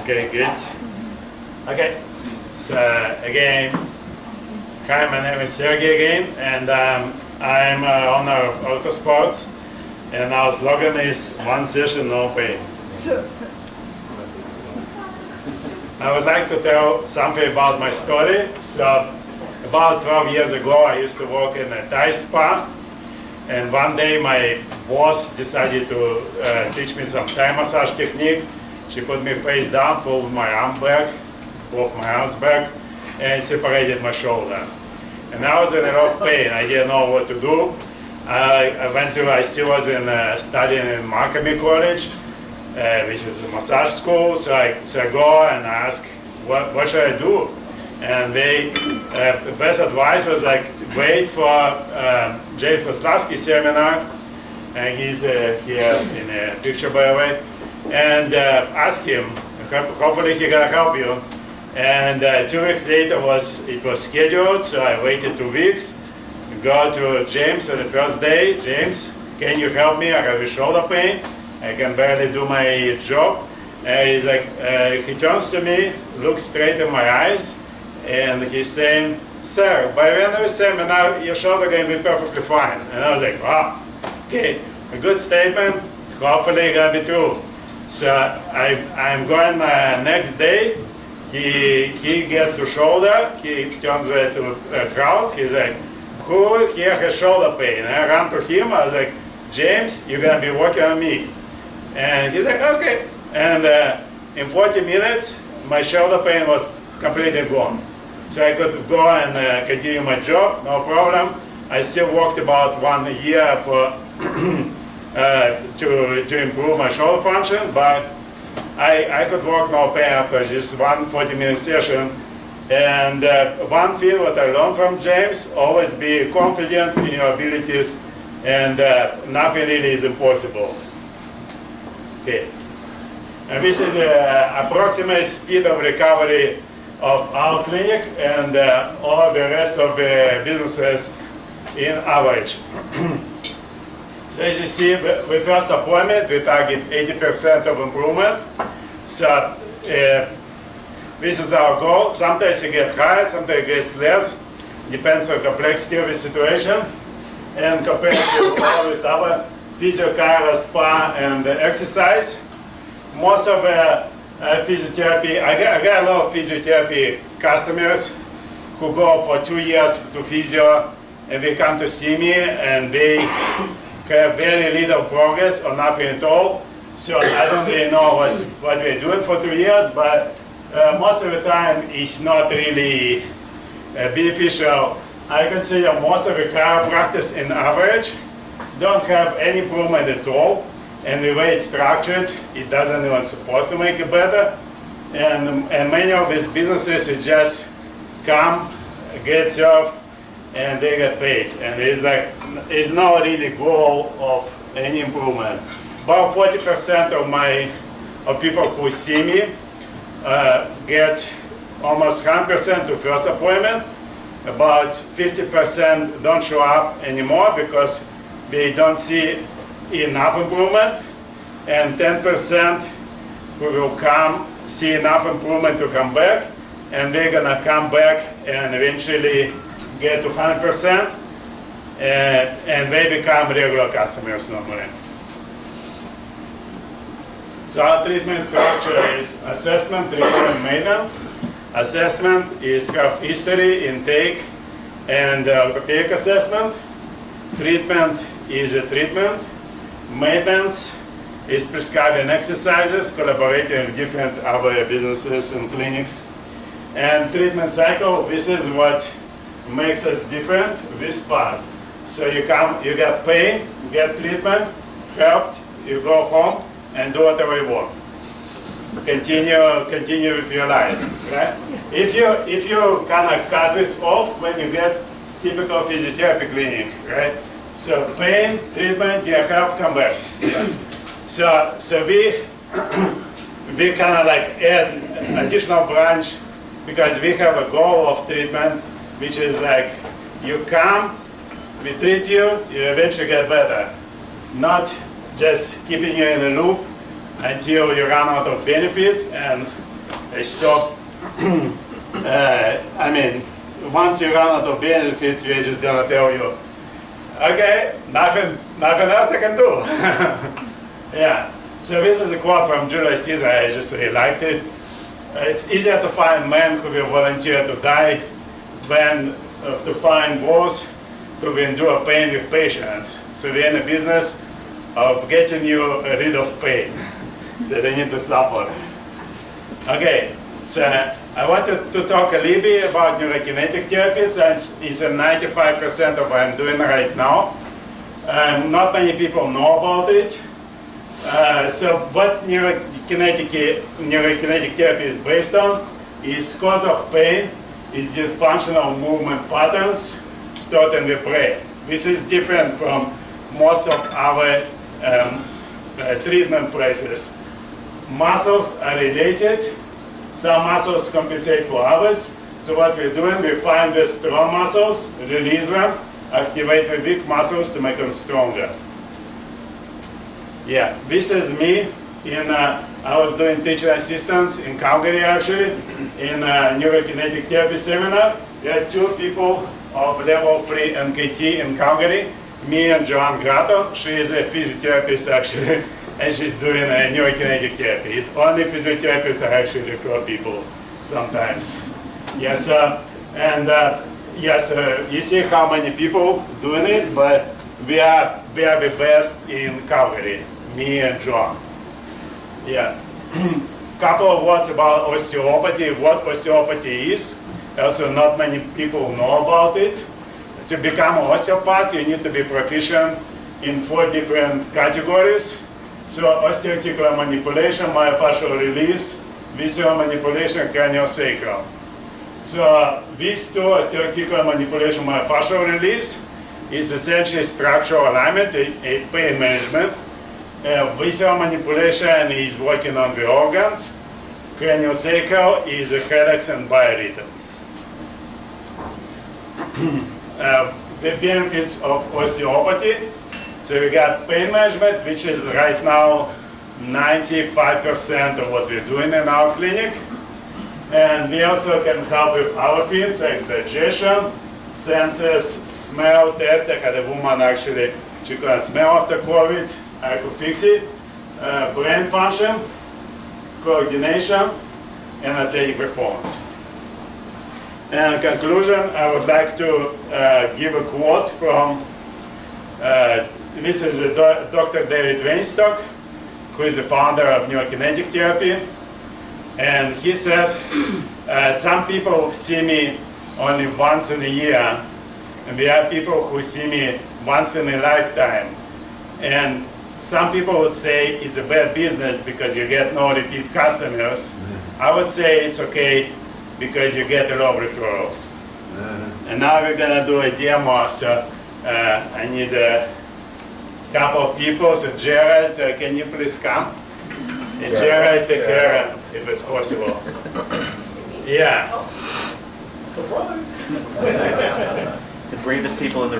Okay, good. Okay, so again, hi, my name is Sergey again, and I'm owner of Orthosports, and our slogan is one session, no pain. I would like to tell something about my story. So about 12 years ago, I used to work in a Thai spa, and one day my boss decided to teach me some Thai massage technique. She put me face down, pulled my arm back, both my arms back, and separated my shoulder. And I was in a lot of pain. I didn't know what to do. I still was studying in Markham College, which is a massage school. So I go and ask, what should I do? And the best advice was like, wait for James Oslavsky's seminar, and he's here in a picture by the way, and ask him, hopefully he can help you. And 2 weeks later it was scheduled, so I waited 2 weeks, go to James on the first day. James, can you help me? I have a shoulder pain, I can barely do my job. And he's like, he turns to me, looks straight in my eyes, and he's saying, sir, by the end of the seminar, your shoulder going to be perfectly fine. And I was like, wow, okay, a good statement, hopefully it's going to be true. So I'm going next day. He gets the shoulder, he turns to a crowd, he's like, who here has shoulder pain? And I ran to him, I was like, James, you're going to be working on me. And he's like, okay. And in 40 minutes, my shoulder pain was completely gone. So I could go and continue my job, no problem. I still worked about 1 year for to improve my shoulder function, but I could work no pain after just 1 40-minute session. And one thing what I learned from James, always be confident in your abilities, and nothing really is impossible. Okay. And this is the approximate speed of recovery of our clinic and all the rest of the businesses in average. So as you see, with first appointment, we target 80% of improvement. So this is our goal. Sometimes you get higher, sometimes it gets less. Depends on complexity of the situation. And compared to all this other physiotherapy, spa, and exercise, most of physiotherapy, I got a lot of physiotherapy customers who go for 2 years to physio, and they come to see me, and they have very little progress or nothing at all. So I don't really know what we're doing for 2 years, but most of the time it's not really beneficial. I consider most of the chiropractors in average don't have any improvement at all. And the way it's structured, it doesn't even supposed to make it better. And many of these businesses, it just come, get served, and they get paid. And it's not really goal of any improvement. About 40% of people who see me get almost 100% to first appointment. About 50% don't show up anymore because they don't see enough improvement, and 10% who will come, see enough improvement to come back, and they're gonna come back and eventually get to 100%, and they become regular customers normally. So our treatment structure is assessment, treatment, and maintenance. Assessment is health history, intake, and orthopedic assessment. Treatment is a treatment. Maintenance is prescribing exercises, collaborating with different other businesses and clinics. And treatment cycle, this is what makes us different, this part. So you come, you get pain, you get treatment, helped, you go home and do whatever you want. Continue with your life, right? If you kind of cut this off when you get typical physiotherapy clinic, right? So pain, treatment, you help, come back. So we kind of like add additional branch because we have a goal of treatment, which is like you come, we treat you, you eventually get better. Not just keeping you in a loop until you run out of benefits and stop. I mean, once you run out of benefits, we're just gonna tell you, okay, nothing else I can do. Yeah. So this is a quote from Julius Caesar. I just really liked it. It's easier to find men who will volunteer to die than to find those who will endure pain with patience. So we're in the business of getting you rid of pain. So they need to suffer. Okay, so I wanted to talk a little bit about neurokinetic therapy, since it's 95% of what I'm doing right now. Not many people know about it. So what neurokinetic therapy is based on is cause of pain is dysfunctional movement patterns stored in the brain. This is different from most of our treatment places. Muscles are related. Some muscles compensate for others. So what we're doing, we find the strong muscles, release them, activate the weak muscles to make them stronger. Yeah, this is me. I was doing teaching assistants in Calgary, actually, in a neurokinetic therapy seminar. We had 2 people of level 3 NKT in Calgary, me and Joanne Gratton. She is a physiotherapist, actually, and she's doing a neurokinetic therapy. It's only physiotherapists I actually refer people sometimes. Yes, yes, you see how many people doing it, but we are the best in Calgary, me and John. Yeah. Couple of words about osteopathy, what osteopathy is. Also, not many people know about it. To become an osteopath, you need to be proficient in 4 different categories. So, osteoarticular manipulation, myofascial release, visceral manipulation, craniosacral. So, these 2, osteoarticular manipulation, myofascial release, is essentially structural alignment, a pain management. Visceral manipulation is working on the organs. Craniosacral is headaches and biorhythm. The benefits of osteopathy. So we got pain management, which is right now 95% of what we're doing in our clinic. And we also can help with other things like digestion, senses, smell test. I had a woman actually, she couldn't smell after COVID. I could fix it. Brain function, coordination, and athletic performance. And in conclusion, I would like to give a quote from, this is Dr. David Weinstock, who is the founder of neurokinetic therapy. And he said, some people see me only once in a year, and there are people who see me once in a lifetime. And some people would say it's a bad business because you get no repeat customers. I would say it's okay because you get a lot of referrals. And now we're gonna do a demo, so I need a couple of people. So Gerald, can you please come? And Gerald, take care if it's possible. Yeah. The bravest people in the